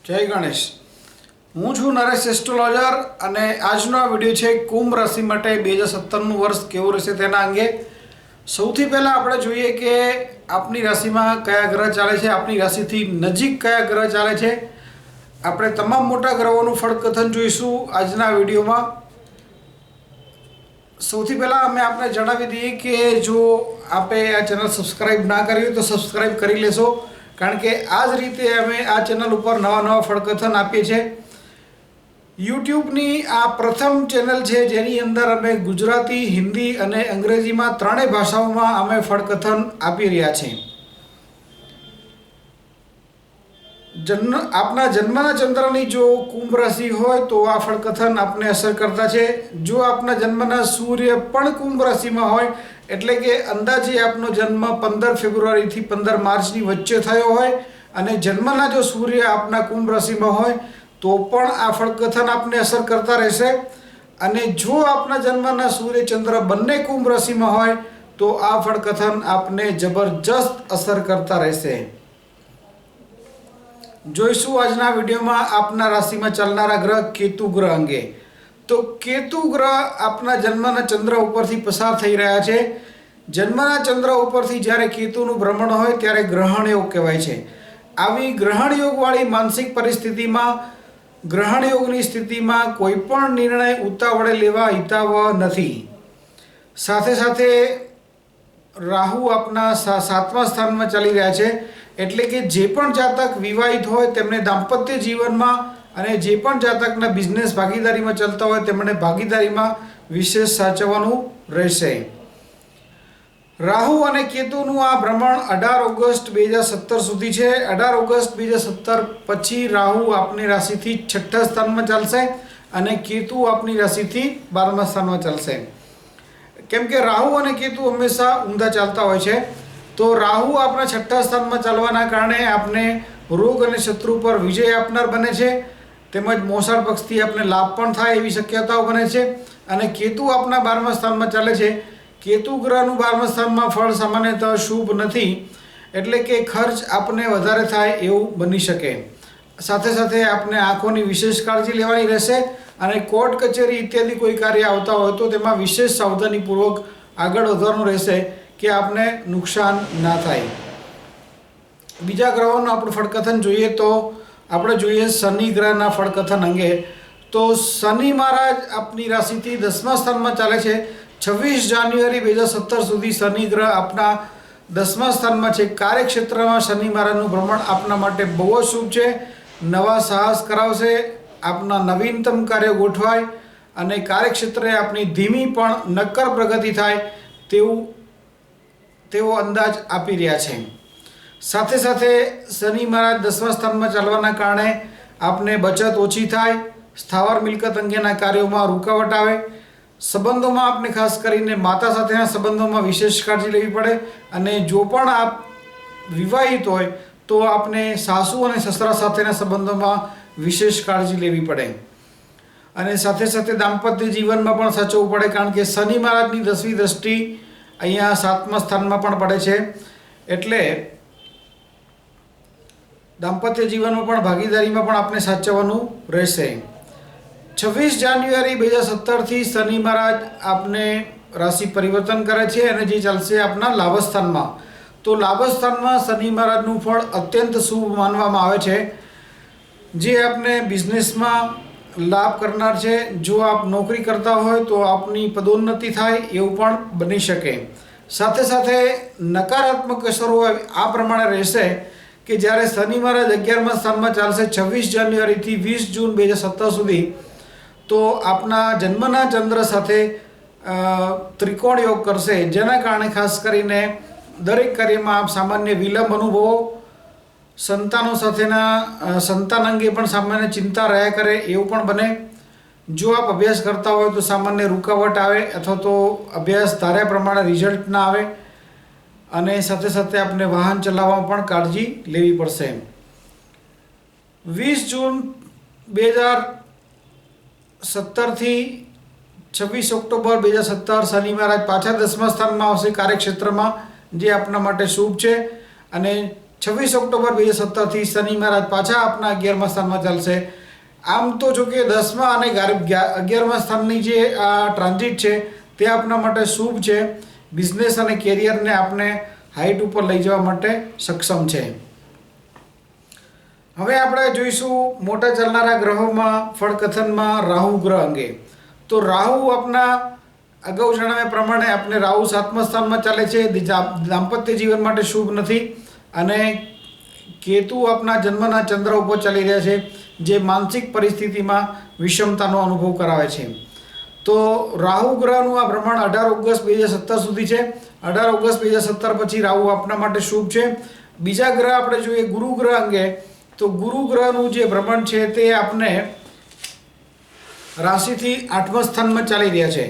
જય ગણેશ। હું છું નરેશ એસ્ટ્રોલોજર અને આજનો આ વિડીયો છે કુંભ રાશિ માટે 2017નું વર્ષ કેવું રહેશે તેના અંગે। સૌથી પહેલાં આપણે જોઈએ કે આપની રાશિમાં કયા ગ્રહ ચાલે છે, આપની રાશિથી નજીક કયા ગ્રહ ચાલે છે। આપણે તમામ મોટા ગ્રહોનું ફળકથન જોઈશું આજના વિડીયોમાં। સૌથી પહેલાં અમે આપને જણાવી દઈએ કે જો આપે આ ચેનલ સબસ્ક્રાઈબ ના કરી હોય તો સબસ્ક્રાઈબ કરી લેશો, કારણ કે આ જ રીતે અમે આ ચેનલ ઉપર નવા ફળકથન આપીએ છીએ। યુટ્યુબની આ પ્રથમ ચેનલ છે જેની અંદર અમે ગુજરાતી, હિન્દી અને અંગ્રેજીમાં ત્રણેય ભાષાઓમાં અમે ફળકથન આપી રહ્યા છીએ। આપના જન્મના ચંદ્રની જો કુંભ રાશિ હોય તો આ ફળકથન આપને અસર કરતા છે। જો આપના જન્મના સૂર્ય પણ કુંભ રાશિમાં હોય, એટલે કે અંદાજે આપનો જન્મ 15 ફેબ્રુઆરીથી 15 માર્ચની વચ્ચે થયો હોય અને જન્મના જો સૂર્ય આપના કુંભ રાશિમાં હોય તો પણ આ ફળકથન આપને અસર કરતા રહેશે। અને જો આપના જન્મના સૂર્ય ચંદ્ર બંને કુંભ રાશિમાં હોય તો આ ફળકથન આપને જબરજસ્ત અસર કરતા રહેશે। જોઈશું આજના વિડીયોમાં આપના રાશિમાં ચાલનારા ગ્રહ કેતુ ગ્રહ અંગે। તો કેતુ ગ્રહ આપના જન્મના ચંદ્ર ઉપરથી પસાર થઈ રહ્યા છે। જન્મના ચંદ્ર ઉપરથી જ્યારે કેતુનું ભ્રમણ હોય ત્યારે ગ્રહણ યોગ કહેવાય છે। આવી ગ્રહણ યોગવાળી માનસિક પરિસ્થિતિમાં, ગ્રહણ યોગની સ્થિતિમાં કોઈ પણ નિર્ણય ઉતાવળે લેવા હિતાવહ નથી। સાથે સાથે રાહુ આપના 7મા સ્થાનમાં ચાલી રહ્યા છે, એટલે કે જે પણ જાતક વિવાહિત હોય તેમને દાંપત્ય જીવનમાં અને જે પણ જાતકના બિઝનેસ ભાગીદારીમાં ચાલતા હોય તેમણે ભાગીદારીમાં વિશેષ સાચવવાનું રહેશે। રાહુ અને કેતુનું આ ભ્રમણ 18 ઓગસ્ટ 2017 સુધી છે। 18 ઓગસ્ટ 2017 પછી રાહુ આપની રાશિથી 6ઠ્ઠા સ્થાનમાં ચાલશે અને કેતુ આપની રાશિથી 12મા સ્થાનમાં ચાલશે। કેમ કે રાહુ અને કેતુ હંમેશા ઊંધા ચાલતા હોય છે, તો રાહુ આપણા 6ઠ્ઠા સ્થાનમાં ચાલવાના કારણે આપને રોગ અને શત્રુ પર વિજય આપનાર બને છે, તેમજ મોસાળ પક્ષથી આપને લાભ પણ થાય એવી શક્યતાઓ બને છે। અને કેતુ આપના 12મા સ્થાનમાં ચાલે છે। કેતુ ગ્રહનું 12મા સ્થાનમાં ફળ સામાન્યતઃ શુભ નથી, એટલે કે ખર્ચ આપને વધારે થાય એવું બની શકે। સાથે સાથે આપને આંખોની વિશેષ કાળજી લેવાની રહેશે અને કોર્ટ કચેરી ઇત્યાદિ કોઈ કાર્ય આવતા હોય તો તેમાં વિશેષ સાવધાનીપૂર્વક આગળ વધવાનું રહેશે કે આપને નુકસાન ના થાય। બીજા ગ્રહોનું આપણે ફળકથન જોઈએ તો આપણે જોઈએ શનિ ગ્રહના ફળકથન અંગે। તો શનિ મહારાજ આપની રાશિથી 10મા સ્થાનમાં ચાલે છે। 26 જાન્યુઆરી 2017 સુધી શનિ ગ્રહ આપના 10મા સ્થાનમાં છે। કાર્યક્ષેત્રમાં શનિ મહારાજનું ભ્રમણ આપના માટે બહુ જ શુભ છે। નવા સાહસ કરાવશે, આપના નવીનતમ કાર્ય ગોઠવાય અને કાર્યક્ષેત્રે આપની ધીમી પણ નક્કર પ્રગતિ થાય તેવો અંદાજ આપી રહ્યા છે। સાથે સાથે શનિ મહારાજ 10મા સ્થાનમાં ચાલવાના કારણે આપને બચત ઓછી થાય, સ્થાવર મિલકત અંગેના કાર્યોમાં રૂકાવટ આવે, સંબંધોમાં આપને ખાસ કરીને માતા સાથેના સંબંધોમાં વિશેષ કાળજી લેવી પડે અને જો પણ આપ વિવાહિત હોય તો આપને સાસુ અને સસરા સાથેના સંબંધોમાં વિશેષ કાળજી લેવી પડે। અને સાથે સાથે દાંપત્ય જીવનમાં પણ સાચવવું પડે, કારણ કે શનિ મહારાજની 10મી દ્રષ્ટિ અહીંયા 7મા સ્થાનમાં પણ પડે છે, એટલે દાંપત્ય જીવનમાં પણ ભાગીદારીમાં પણ આપણે સાચવવાનું રહેશે। 26 જાન્યુઆરી 2017થી શનિ મહારાજ આપને રાશિ પરિવર્તન કરે છે અને જે ચાલશે આપના લાભ સ્થાનમાં। તો લાભ સ્થાનમાં શનિ મહારાજનું ફળ અત્યંત શુભ માનવામાં આવે છે, જે આપને બિઝનેસમાં લાભ કરનાર છે। જો આપ નોકરી કરતા હોય તો આપની પદોન્નતિ થાય એવું પણ બની શકે। સાથે સાથે નકારાત્મક અસરો આ પ્રમાણે રહેશે કે જ્યારે શનિ મહારાજ 11મા સ્થાનમાં ચાલશે 26 જાન્યુઆરીથી 20 જૂન 2017 સુધી, તો આપના જન્મના ચંદ્ર સાથે ત્રિકોણ યોગ કરશે, જેના કારણે ખાસ કરીને દરેક કાર્યમાં આપ સામાન્ય વિલંબ અનુભવો, સંતાન અંગે પણ સામાન્ય ચિંતા રહ્યા કરે એવું પણ બને। જો આપ અભ્યાસ કરતા હોય તો સામાન્ય રૂકાવટ આવે અથવા તો અભ્યાસ ધાર્યા પ્રમાણે રિઝલ્ટ ના આવે અને સાથે સાથે આપણે વાહન ચલાવવામાં પણ કાળજી લેવી પડશે। 20 જૂન 2017થી 26 ઓક્ટોબર 2017 શનિ મહારાજ પાછા 10મા સ્થાનમાં આવશે કાર્યક્ષેત્રમાં, જે આપના માટે શુભ છે। અને 26 ઓક્ટોબર 2017થી શનિ મહારાજ પાછા આપના 11મા સ્થાનમાં ચાલશે. આમ તો જો કે 10મા અને 11મા સ્થાનની જે આ ટ્રાન્ઝિટ છે તે આપના માટે શુભ છે. બિઝનેસ અને કેરિયરને આપને હાઈટ ઉપર લઈ જવા માટે સક્ષમ છે. હવે આપણે જોઈશું મોટા ચાલનારા ગ્રહોમાં ફળકથનમાં રાહુ ગ્રહ અંગે. તો રાહુ આપના અગાઉ જણાવ્યા પ્રમાણે આપણે રાહુ 7મા સ્થાનમાં ચાલે છે, દાંપત્ય જીવન માટે શુભ નથી. અને કેતુ આપના જન્મના ચંદ્ર ઉપર ચાલી રહ્યા છે, જે માનસિક પરિસ્થિતિમાં વિષમતાનો અનુભવ કરાવે છે. તો રાહુ ગ્રહનું આ ભ્રમણ 18 ઓગસ્ટ 2017 સુધી છે. 18 ઓગસ્ટ 2017 પછી રાહુ આપના માટે શુભ છે. બીજા ગ્રહ આપણે જોઈએ ગુરુ ગ્રહ અંગે. તો ગુરુ ગ્રહનું જે ભ્રમણ છે તે આપને રાશિથી 8મા સ્થાનમાં ચાલી રહ્યા છે.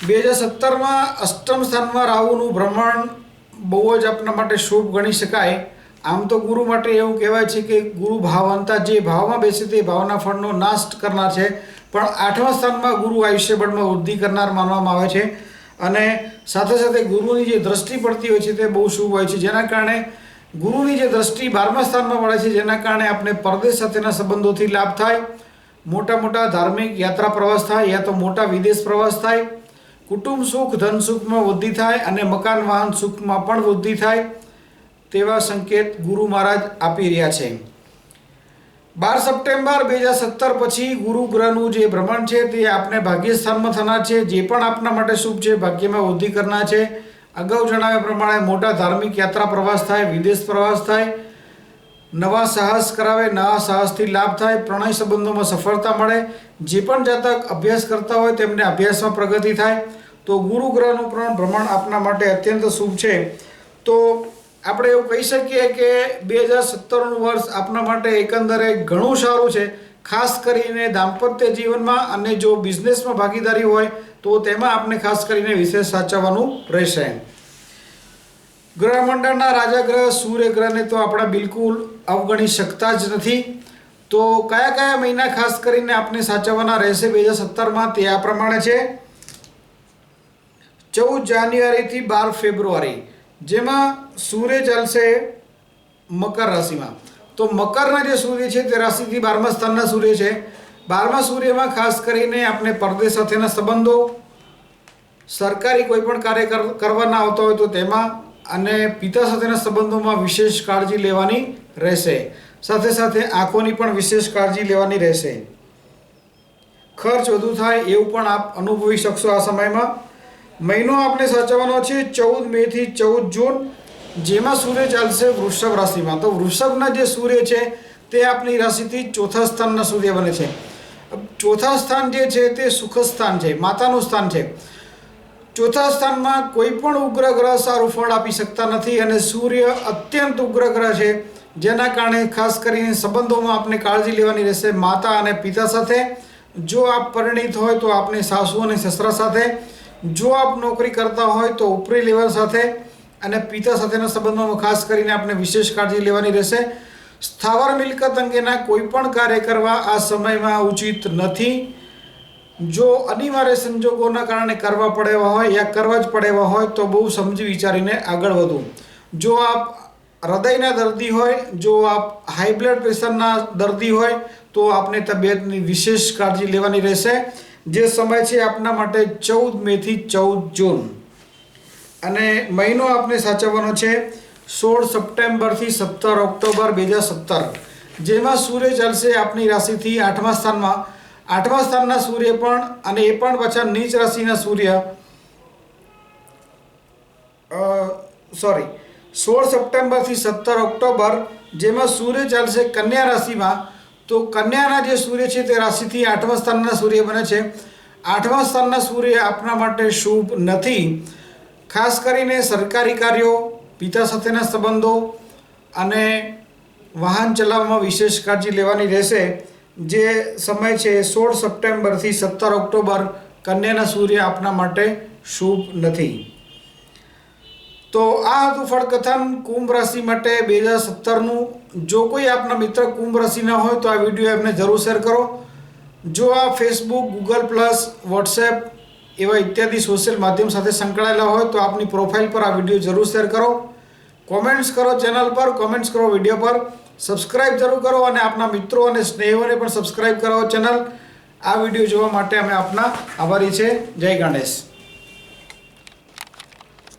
2017માં 8મ સ્થાનમાં રાહુનું ભ્રમણ બહુ જ આપના માટે શુભ ગણી શકાય. આમ તો ગુરુ માટે એવું કહેવાય છે કે ગુરુ ભાવંતા, જે ભાવમાં બેસે તે ભાવના ફળનો નાશ કરનાર છે. પણ 8મા સ્થાનમાં ગુરુ આયુષ્ય બળમાં વૃદ્ધિ કરનાર માનવામાં આવે છે. અને સાથે સાથે ગુરુની જે દ્રષ્ટિ પડતી હોય છે તે બહુ શુભ હોય છે, જેના કારણે ગુરુની જે દ્રષ્ટિ 12મા સ્થાનમાં પડે છે, જેના કારણે આપણે પરદેશ સાથેના સંબંધોથી લાભ થાય, મોટા ધાર્મિક યાત્રા પ્રવાસ થાય, યા તો મોટા વિદેશ પ્રવાસ થાય, કુટુંબ સુખ ધન સુખમાં વૃદ્ધિ થાય અને મકાન વાહન સુખમાં પણ વૃદ્ધિ થાય, તેવા સંકેત ગુરુ મહારાજ આપી રહ્યા છે. 12 સપ્ટેમ્બર 2017 પછી ગુરુ ગ્રહનું જે ભ્રમણ છે તે આપને ભાગ્યસ્થાનમાં થનાર છે, જે પણ આપના માટે શુભ છે, ભાગ્યમાં વૃદ્ધિ કરનાર છે. અગાઉ જણાવ્યા પ્રમાણે મોટા ધાર્મિક યાત્રા પ્રવાસ થાય, વિદેશ પ્રવાસ થાય, નવા સાહસ કરાવે, નવા સાહસથી લાભ થાય, પ્રણય સંબંધોમાં સફળતા મળે. જે પણ જાતક અભ્યાસ કરતા હોય તેમને અભ્યાસમાં પ્રગતિ થાય. તો ગુરુ ગ્રહનું પણ ભ્રમણ આપના માટે અત્યંત શુભ છે. તો આપણે એવું કહી શકીએ કે 2017નું વર્ષ આપના માટે એકંદરે ઘણું સારું છે, ખાસ કરીને દાંપત્ય જીવનમાં. અને જો બિઝનેસમાં ભાગીદારી હોય તો તેમાં આપણે ખાસ કરીને વિશેષ સાચવવાનું રહેશે. ગ્રહમંડળના રાજા ગ્રહ સૂર્ય ગ્રહને તો આપણે બિલકુલ અવગણી શકતા જ નથી. તો કયા મહિના ખાસ કરીને આપણે સાચવવાના રહેશે 2017માં તે આ પ્રમાણે છે. 14 જાન્યુઆરીથી 12 ફેબ્રુઆરી, જેમાં સૂર્ય ચાલશે મકર રાશિમાં. તો મકરના જે સૂર્ય છે તે રાશિથી 12મા સ્થાનના સૂર્ય છે. 12મા સૂર્યમાં ખાસ કરીને આપણે પરદેશ સાથેના સંબંધો, સરકારી કોઈ પણ કાર્ય કરવાના આવતા હોય તો તેમાં, અને પિતા સાથેના સંબંધોમાં વિશેષ કાળજી લેવાની રહેશે. સાથે સાથે આંખોની પણ વિશેષ કાળજી લેવાની રહેશે. ખર્ચ વધુ થાય એવું પણ આપ અનુભવી શકશો આ સમયમાં. મહિનો આપણે સાચવવાનો છે 14 મેથી 14 જૂન, જેમાં સૂર્ય ચાલશે વૃષભ રાશિમાં. તો વૃષભના જે સૂર્ય છે તે આપણી રાશિથી 4થા સ્થાનના સૂર્ય બને છે. ચોથા સ્થાન જે છે તે સુખ સ્થાન છે, માતાનું સ્થાન છે. 4થા સ્થાનમાં કોઈ પણ ઉગ્ર ગ્રહ સારું ફળ આપી શકતા નથી, અને સૂર્ય અત્યંત ઉગ્ર ગ્રહ છે, જેના કારણે ખાસ કરીને સંબંધોમાં આપણે કાળજી લેવાની રહેશે. માતા અને પિતા સાથે, જો આપ પરિણીત હોય તો આપણે સાસુ અને સસરા સાથે, જો આપ નોકરી કરતા હોય તો ઉપરી લેવલ સાથે, અને પિતા સાથેના સંબંધોમાં ખાસ કરીને આપણે વિશેષ કાળજી લેવાની રહેશે. સ્થાવર મિલકત અંગેના કોઈ પણ કાર્ય કરવા આ સમયમાં ઉચિત નથી. જો અનિવાર્ય સંજોગોના કારણે કરવા પડેવા હોય યા કરવા જ પડેવા હોય તો બહુ સમજી વિચારીને આગળ વધવું. જો આપ હૃદયના દર્દી હોય, જો આપ હાઈ બ્લડ પ્રેશરના દર્દી હોય તો આપને તબિયતની વિશેષ કાળજી લેવાની રહેશે. જે સમય છે આપના માટે 14 મેથી 14 જૂન. અને મહિનો આપણે સાચવવાનો છે 16 સપ્ટેમ્બરથી 17 ઓક્ટોબર 2017, જેમાં સૂર્ય ચાલશે આપની રાશિથી 8મા સ્થાનમાં. 8મા સ્થાનના સૂર્ય પણ, અને એ પણ પાછા નીચ રાશિના સૂર્ય, 16 સપ્ટેમ્બરથી 17 ઓક્ટોબર, જેમાં સૂર્ય ચાલશે કન્યા રાશિમાં. તો કન્યાના જે સૂર્ય છે તે રાશિથી 8મા સ્થાનના સૂર્ય બને છે. 8મા સ્થાનના સૂર્ય આપના માટે શુભ નથી. ખાસ કરીને સરકારી કાર્યો, પિતા સાથેના સંબંધો અને વાહન ચલાવવામાં વિશેષ કાળજી લેવાની રહેશે. જે સમય છે 16 સપ્ટેમ્બરથી 17 ઓક્ટોબર, કન્યાના સૂર્ય આપના માટે શુભ નથી. તો આ હતું ફળકથન કુંભ રાશિ માટે 2017નું. જો કોઈ આપના મિત્ર કુંભ રાશિના હોય તો આ વિડીયો એમને જરૂર શેર કરો. જો આ ફેસબુક, ગૂગલ પ્લસ, વોટ્સએપ એવા ઇત્યાદિ સોશિયલ માધ્યમ સાથે સંકળાયેલા હોય તો આપની પ્રોફાઇલ પર આ વિડીયો જરૂર શેર કરો. કોમેન્ટ્સ કરો ચેનલ પર, કોમેન્ટ્સ કરો વિડીયો પર, સબસ્ક્રાઇબ જરૂર કરો અને આપના મિત્રો અને સ્નેહીઓને પણ સબસ્ક્રાઇબ કરાવો ચેનલ. આ વિડીયો જોવા માટે અમે આપના આભારી છે. જય ગણેશ.